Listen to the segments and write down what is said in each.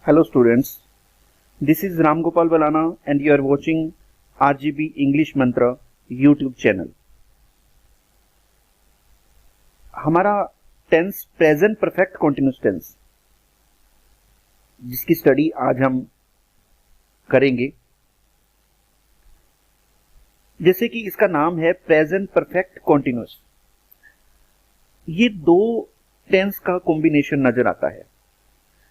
Hello students, this is Ram Gopal Balana and you are watching RGB English Mantra YouTube चैनल। हमारा tense present perfect continuous tense जिसकी study आज हम करेंगे, जैसे कि इसका नाम है प्रेजेंट परफेक्ट कॉन्टिन्यूस। ये दो टेंस का कॉम्बिनेशन नजर आता है,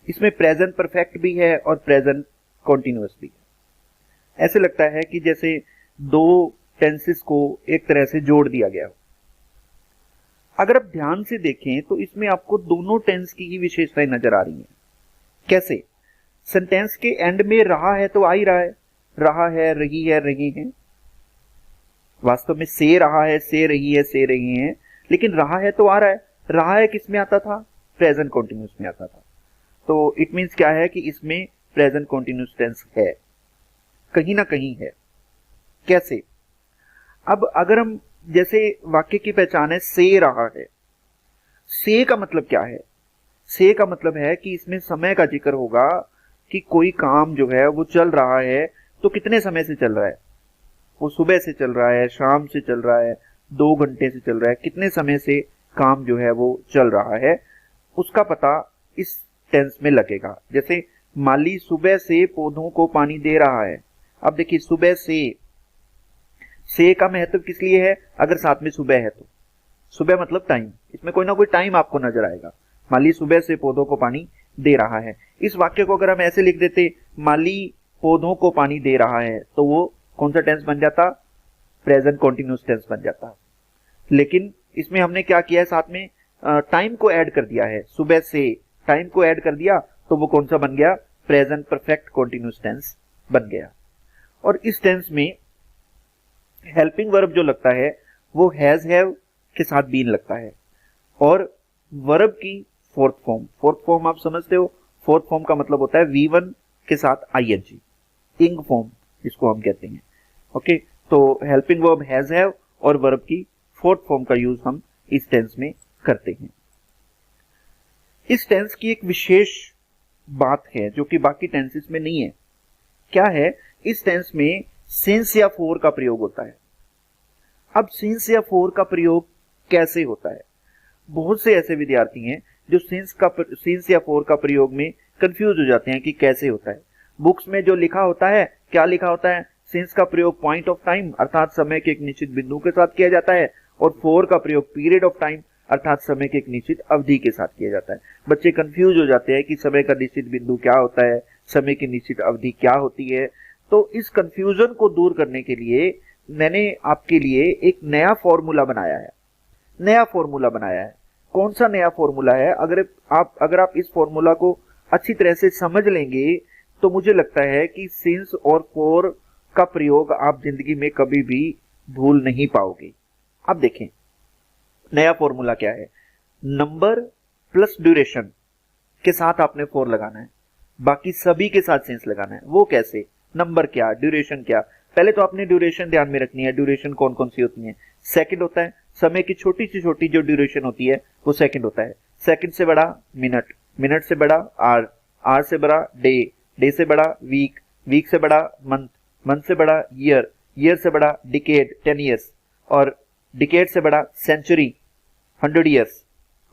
इसमें प्रेजेंट परफेक्ट भी है और प्रेजेंट कॉन्टिन्यूअस भी है। ऐसे लगता है कि जैसे दो टेंसेस को एक तरह से जोड़ दिया गया हो। अगर आप ध्यान से देखें तो इसमें आपको दोनों टेंस की ही विशेषताएं नजर आ रही हैं। कैसे? सेंटेंस के एंड में रहा है तो आ ही रहा है, रहा है, रही है, रही है। वास्तव में से रहा है, से रही है, से रही है, लेकिन रहा है तो आ रहा है। रहा है किस में आता था? प्रेजेंट कॉन्टिन्यूस में आता था। तो इट मीन्स क्या है कि इसमें प्रेजेंट कॉन्टिन्यूस टेंस है, कहीं ना कहीं है। कैसे? अब अगर हम जैसे वाक्य की पहचान है से रहा है, से का मतलब क्या है? से का मतलब है कि इसमें समय का जिक्र होगा कि कोई काम जो है वो चल रहा है तो कितने समय से चल रहा है। वो सुबह से चल रहा है, शाम से चल रहा है, 2 घंटे से चल रहा है, कितने समय से काम जो है वो चल रहा है, उसका पता इस टेंस में लगेगा। जैसे माली सुबह से पौधों को पानी दे रहा है। अब देखिए सुबह से का महत्व किस लिए है? अगर साथ में सुबह है तो सुबह मतलब टाइम, इसमें कोई ना कोई टाइम आपको नजर आएगा। माली सुबह से पौधों को पानी दे रहा है। इस वाक्य को अगर हम ऐसे लिख देते माली पौधों को पानी दे रहा है, तो वो कौन सा टेंस बन जाता? प्रेजेंट कॉन्टिन्यूस टेंस बन जाता। लेकिन इसमें हमने क्या किया है? साथ में टाइम को ऐड कर दिया है। सुबह से टाइम को ऐड कर दिया तो वो कौन सा बन गया? प्रेजेंट परफेक्ट कॉन्टिन्यूस टेंस बन गया। और इस टेंस में हेल्पिंग वर्ब जो लगता है वो हैज हैव के साथ बीन लगता है, और वर्ब की फोर्थ फॉर्म आप समझते हो। फोर्थ फॉर्म का मतलब होता है V1 के साथ ING, इंग फॉर्म जिसको हम कहते हैं। ओके, तो हेल्पिंग वर्ब हैज हैव और वर्ब की फोर्थ फॉर्म का यूज हम इस टेंस में करते हैं। इस टेंस की एक विशेष बात है जो कि बाकी टेंसेस में नहीं है। क्या है? इस टेंस में सिंस या फॉर का प्रयोग होता है। अब सिंस या फॉर का प्रयोग कैसे होता है? बहुत से ऐसे विद्यार्थी हैं जो सिंस या फॉर का प्रयोग में कंफ्यूज हो जाते हैं कि कैसे होता है। बुक्स में जो लिखा होता है, क्या लिखा होता है? सिंस का प्रयोग पॉइंट ऑफ टाइम अर्थात समय के एक निश्चित बिंदु के साथ किया जाता है, और फॉर का प्रयोग पीरियड ऑफ टाइम अर्थात समय के एक निश्चित अवधि के साथ किया जाता है। बच्चे कंफ्यूज हो जाते हैं कि समय का निश्चित बिंदु क्या होता है, समय की निश्चित अवधि क्या होती है। तो इस कंफ्यूजन को दूर करने के लिए मैंने आपके लिए एक नया फॉर्मूला बनाया है। कौन सा नया फॉर्मूला है? अगर आप इस फॉर्मूला को अच्छी तरह से समझ लेंगे तो मुझे लगता है कि सिंस और फॉर का प्रयोग आप जिंदगी में कभी भी भूल नहीं पाओगे। अब देखें नया फॉर्मूला क्या है। नंबर प्लस ड्यूरेशन के साथ आपने फॉर लगाना है, बाकी सभी के साथ सिंस लगाना है। वो कैसे? नंबर क्या, ड्यूरेशन क्या? पहले तो आपने ड्यूरेशन ध्यान में रखनी है। ड्यूरेशन कौन कौन सी होती है? सेकंड होता है, समय की छोटी से छोटी जो ड्यूरेशन होती है वो सेकंड होता है। सेकंड से बड़ा मिनट, मिनट से बड़ा आवर, आवर से बड़ा डे, डे से बड़ा वीक, वीक से बड़ा मंथ, मंथ से बड़ा ईयर, ईयर से बड़ा डिकेड 10 ईयर्स, और डिकेड से बड़ा सेंचुरी 100 ईयर्स।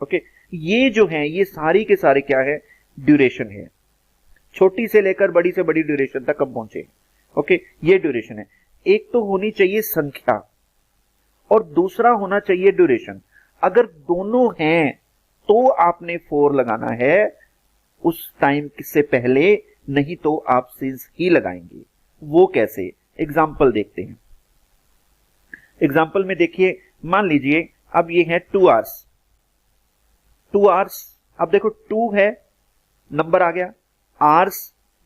ओके, ये जो है ये सारी के सारे क्या है? ड्यूरेशन है। छोटी से लेकर बड़ी से बड़ी ड्यूरेशन तक हम पहुंचे। ओके, ये ड्यूरेशन है। एक तो होनी चाहिए संख्या और दूसरा होना चाहिए ड्यूरेशन। अगर दोनों हैं तो आपने फॉर लगाना है उस टाइम से पहले, नहीं तो आप सिंस ही लगाएंगे। वो कैसे? एग्जाम्पल देखते हैं। एग्जाम्पल में देखिए, मान लीजिए अब ये है 2 आवर्स। 2 आवर्स, अब देखो 2 है, नंबर आ गया, आवर्स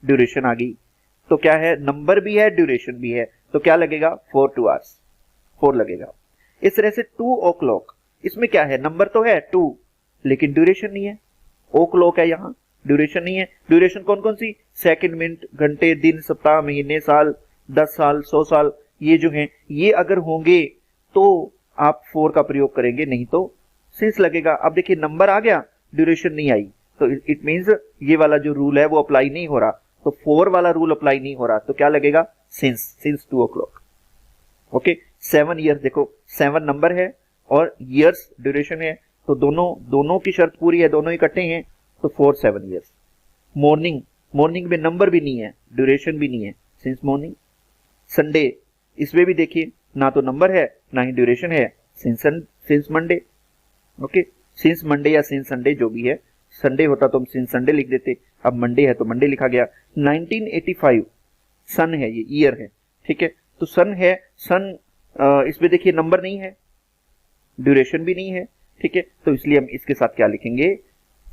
ड्यूरेशन आ गई, तो क्या है? नंबर भी है, ड्यूरेशन भी है, तो क्या लगेगा? 4 2 आवर्स, 4 लगेगा। इस तरह से 2 o'clock, इसमें क्या है? नंबर तो है 2 लेकिन ड्यूरेशन नहीं है। o'clock है, यहां ड्यूरेशन नहीं है। ड्यूरेशन कौन कौन सी? सेकंड, मिनट, घंटे, दिन, सप्ताह, महीने, साल, 10 साल, 100 साल, ये जो हैं ये अगर होंगे तो आप 4 का प्रयोग करेंगे, नहीं तो सिंस लगेगा। अब देखिए नंबर आ गया, ड्यूरेशन नहीं आई, तो इट मींस ये वाला जो रूल है वो अप्लाई नहीं हो रहा, तो 4 वाला रूल अप्लाई नहीं हो रहा, तो क्या लगेगा सिंस 2 o'clock। ओके, 7 ईयर्स, देखो 7 नंबर है और ईयर्स ड्यूरेशन है, तो दोनों की शर्त पूरी है, दोनों इकट्ठे हैं, तो 4 7 ईयर्स। मॉर्निंग में नंबर भी नहीं है, ड्यूरेशन भी नहीं है, सिंस मॉर्निंग। संडे, इसमें भी देखिए ना तो नंबर है ना ही ड्यूरेशन है, since Monday. Okay, since Monday या सिंस संडे जो भी है, संडे होता तो हम सिंस संडे लिख देते, अब मंडे है तो मंडे लिखा गया। 1985 सन है, ये ईयर है, ठीक है, तो सन है, सन इसमें देखिए नंबर नहीं है, ड्यूरेशन भी नहीं है, ठीक है, तो इसलिए हम इसके साथ क्या लिखेंगे,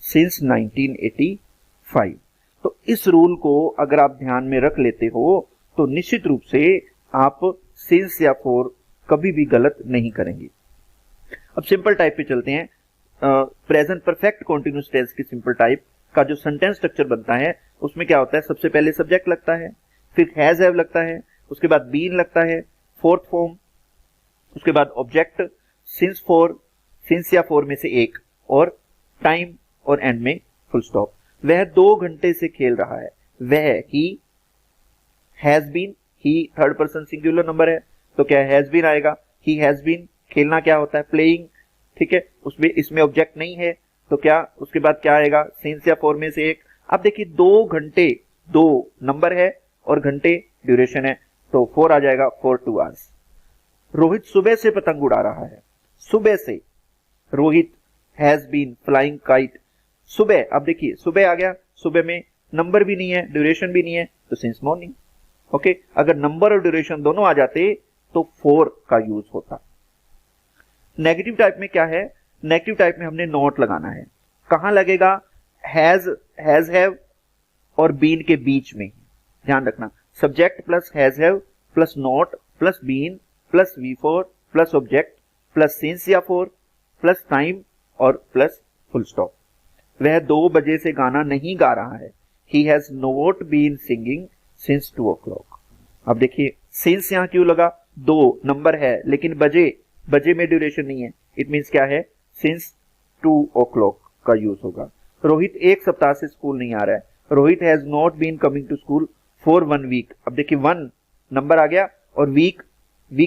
सिंस 1985। तो इस रूल को अगर आप ध्यान में रख लेते हो तो निश्चित रूप से आप सिंस या फॉर कभी भी गलत नहीं करेंगे। अब सिंपल टाइप पे चलते हैं। प्रेजेंट परफेक्ट कॉन्टिन्यूअस टेंस की सिंपल टाइप का जो सेंटेंस स्ट्रक्चर बनता है उसमें क्या होता है, सबसे पहले सब्जेक्ट लगता है, फिर हैज हैव लगता है, उसके बाद बीन लगता है, फोर्थ फॉर्म, उसके बाद ऑब्जेक्ट, सिंस फॉर, सिंस या फॉर में से एक, और टाइम, और एंड में फुल स्टॉप। वह 2 घंटे से खेल रहा है, वह he has been, he third person singular number है तो क्या हैज बीन आएगा, ही हैज बीन। खेलना क्या होता है, प्लेइंग, ठीक है, उसमें इसमें ऑब्जेक्ट नहीं है तो क्या उसके बाद क्या आएगा, सिंस या फॉर में से एक। अब देखिए 2 घंटे, 2 नंबर है और घंटे ड्यूरेशन है, तो 4 आ जाएगा, 4 2 आवर्स। रोहित सुबह से पतंग उड़ा रहा है, सुबह से, Rohit has been flying kite, सुबह। अब देखिए सुबह आ गया, सुबह में नंबर भी नहीं है, ड्यूरेशन भी नहीं है, तो सिंस मॉर्निंग। ओके, अगर नंबर और ड्यूरेशन दोनों आ जाते तो 4 का यूज होता। नेगेटिव टाइप में क्या है, नेगेटिव टाइप में हमने नॉट लगाना है, कहां लगेगा, हैज हैव और बीन के बीच में, ध्यान रखना, subject plus has have plus not plus been plus V4 plus object plus since या फॉर प्लस टाइम और प्लस फुल स्टॉप। वह 2 बजे से गाना नहीं गा रहा है, he has not been singing since 2 o'clock। अब देखिए सिंस यहां क्यों लगा, 2 नंबर है लेकिन बजे में ड्यूरेशन नहीं है, इट मींस क्या है, सिंस 2 o'clock का यूज होगा। रोहित 1 सप्ताह से स्कूल नहीं आ रहा है, Rohit has not been coming to school for 1 week. अब देखिए 1 नंबर आ गया और वीक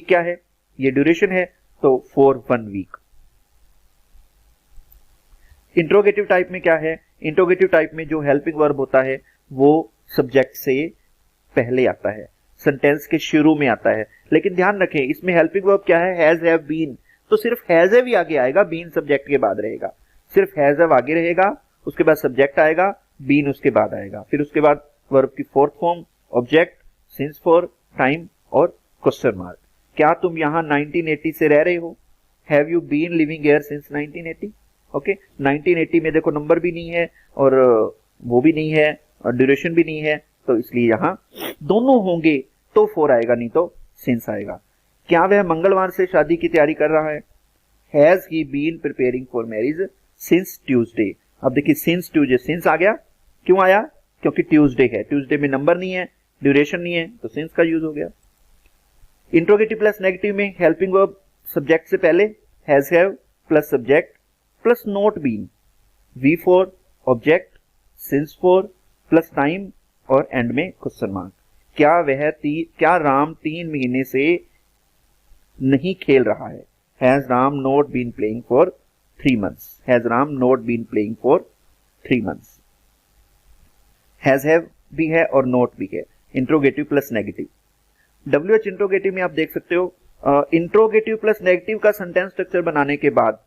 क्या है, ये ड्यूरेशन है, तो फॉर 1 वीक। इंट्रोगेटिव टाइप में क्या है, इंट्रोगेटिव टाइप में जो हेल्पिंग वर्ब होता है वो सब्जेक्ट से पहले आता है, सेंटेंस के शुरू में आता है, लेकिन ध्यान रखें इसमें हेल्पिंग वर्ब क्या है, हैज हैव बीन, तो सिर्फ हैज हैव ही आगे आएगा, बीन सब्जेक्ट के बाद रहेगा, सिर्फ हैज हैव आगे रहेगा, उसके बाद सब्जेक्ट आएगा, बीन उसके बाद आएगा, फिर उसके बाद वर्ब की fourth form, object, since for, time और क्वेश्चन मार्क। क्या तुम यहाँ 1980 से रह रहे हो, have you been living here since 1980। Okay, 1980 में देखो नंबर भी नहीं है और वो भी नहीं है और ड्यूरेशन भी नहीं है, तो इसलिए यहां दोनों होंगे तो 4 आएगा, नहीं तो सिंस आएगा। क्या वह मंगलवार से शादी की तैयारी कर रहा है, has he been preparing for marriage since Tuesday. अब देखिए सिंस ट्यूसडे, सिंस आ गया, क्यों आया, क्योंकि ट्यूसडे है, ट्यूसडे में नंबर नहीं है, ड्यूरेशन नहीं है, तो सिंस का यूज हो गया। इंट्रोगेटिव प्लस नेगेटिव में हेल्पिंग वर्ब सब्जेक्ट से पहले, has have plus subject plus not been, V4 object, since for plus time और एंड में क्वेश्चन मार्क। क्या राम 3 महीने से नहीं खेल रहा है, has Ram not been playing for 3 months, has Ram not been playing for 3 months। Has have भी है और नॉट भी है, interrogative plus negative. WH interrogative में आप देख सकते हो, इंट्रोगेटिव प्लस नेगेटिव का सेंटेंस स्ट्रक्चर बनाने के बाद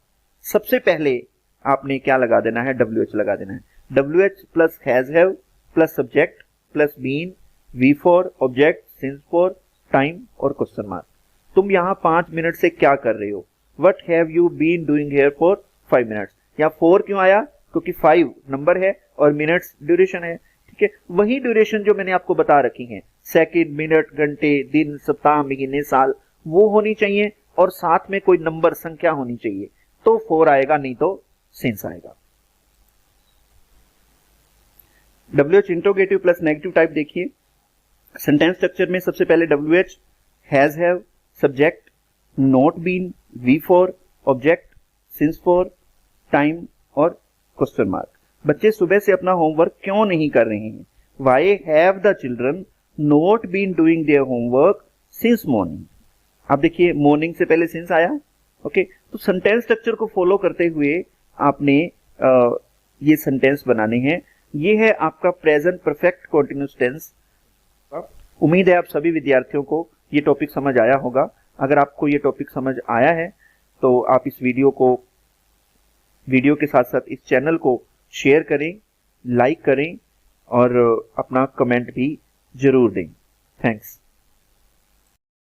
सबसे पहले आपने क्या लगा देना है, WH लगा देना है। WH plus has have plus subject plus been, V4 object, since for, time और क्वेश्चन मार्क। तुम यहाँ 5 मिनट से क्या कर रहे हो, what have you been doing here for 5 minutes। यहाँ 4 क्यों आया, क्योंकि 5 नंबर है और मिनट्स ड्यूरेशन है, ठीक है, वही ड्यूरेशन जो मैंने आपको बता रखी है, सेकंड, मिनट, घंटे, दिन, सप्ताह, महीने, साल, वो होनी चाहिए और साथ में कोई नंबर, संख्या होनी चाहिए, तो 4 आएगा, नहीं तो सिंस आएगा। WH interrogative plus negative type देखिए, सेंटेंस स्ट्रक्चर में सबसे पहले WH, has have, subject, not been, V4 object, since for, time और क्वेश्चन मार्क। बच्चे सुबह से अपना होमवर्क क्यों नहीं कर रहे हैं? Why have the children not been doing their homework since morning? आप देखिए मॉर्निंग से पहले सिंस आया। ओके, तो सेंटेंस स्ट्रक्चर को फॉलो करते हुए आपने ये सेंटेंस बनाने हैं। ये है आपका प्रेजेंट परफेक्ट कॉन्टिन्यूअस टेंस। उम्मीद है आप सभी विद्यार्थियों को ये टॉपिक समझ आया होगा। अगर आपको ये टॉपिक समझ आया है तो आप इस वीडियो के साथ साथ इस चैनल को शेयर करें, लाइक करें और अपना कमेंट भी जरूर दें। थैंक्स।